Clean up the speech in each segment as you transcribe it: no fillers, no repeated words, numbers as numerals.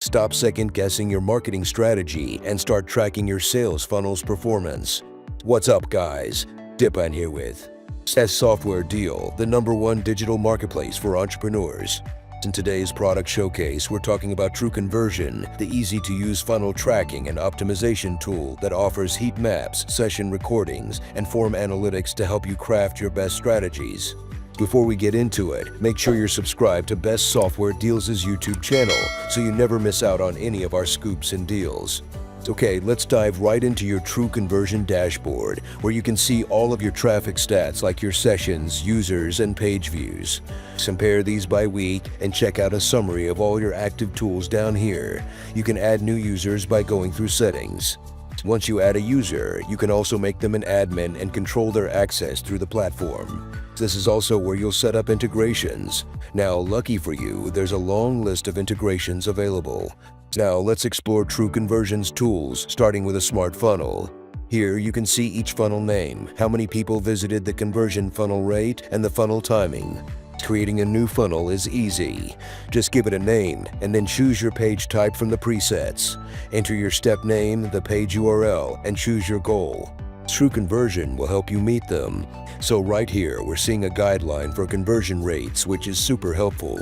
Stop second-guessing your marketing strategy and start tracking your sales funnel's performance. What's up, guys? Dipan here with saas Software Deal, the #1 digital marketplace for entrepreneurs. In today's product showcase, we're talking about TruConversion, the easy-to-use funnel tracking and optimization tool that offers heat maps, session recordings, and form analytics to help you craft your best strategies. Before we get into it, make sure you're subscribed to Best Software Deals' YouTube channel so you never miss out on any of our scoops and deals. Okay, let's dive right into your TruConversion dashboard, where you can see all of your traffic stats like your sessions, users, and page views. Compare these by week and check out a summary of all your active tools down here. You can add new users by going through settings. Once you add a user, you can also make them an admin and control their access through the platform. This is also where you'll set up integrations. Now, lucky for you, there's a long list of integrations available. Now, let's explore TruConversion's tools, starting with a smart funnel. Here, you can see each funnel name, how many people visited the conversion funnel rate, and the funnel timing. Creating a new funnel is easy. Just give it a name, and then choose your page type from the presets. Enter your step name, the page URL, and choose your goal. TruConversion will help you meet them. So right here, we're seeing a guideline for conversion rates, which is super helpful.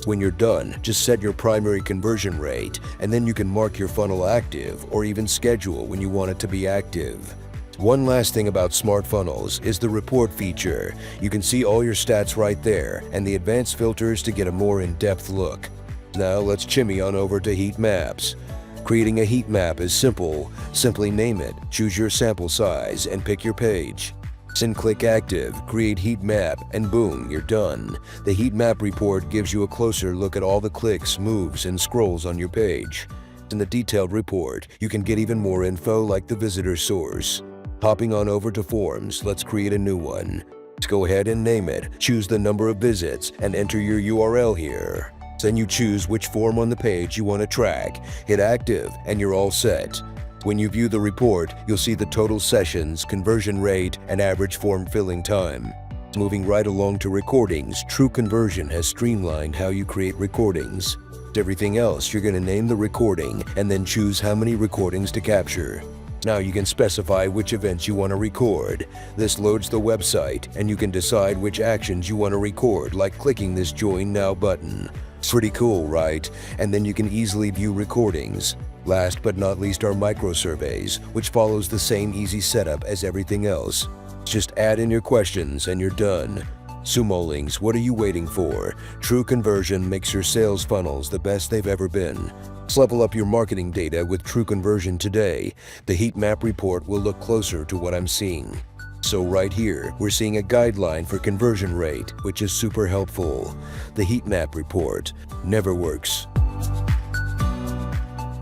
When you're done, just set your primary conversion rate, and then you can mark your funnel active or even schedule when you want it to be active. One last thing about smart funnels is the report feature. You can see all your stats right there and the advanced filters to get a more in-depth look. Now let's chimney on over to heat maps. Creating a heat map is simple. Simply name it, choose your sample size, and pick your page. Then click Active, create heat map, and boom, you're done. The heat map report gives you a closer look at all the clicks, moves, and scrolls on your page. In the detailed report, you can get even more info like the visitor source. Hopping on over to Forms, let's create a new one. Let's go ahead and name it, choose the number of visits, and enter your URL here. Then you choose which form on the page you want to track, hit Active, and you're all set. When you view the report, you'll see the total sessions, conversion rate, and average form filling time. Moving right along to recordings, TruConversion has streamlined how you create recordings. Everything else, you're going to name the recording and then choose how many recordings to capture. Now you can specify which events you want to record. This loads the website, and you can decide which actions you want to record, like clicking this Join Now button. Pretty cool, right? And then you can easily view recordings. Last but not least are micro-surveys, which follows the same easy setup as everything else. Just add in your questions and you're done. Sumo links, what are you waiting for? TruConversion makes your sales funnels the best they've ever been. Let's level up your marketing data with TruConversion today. The heat map report will look closer to what I'm seeing. So right here, we're seeing a guideline for conversion rate, which is super helpful. The heat map report never works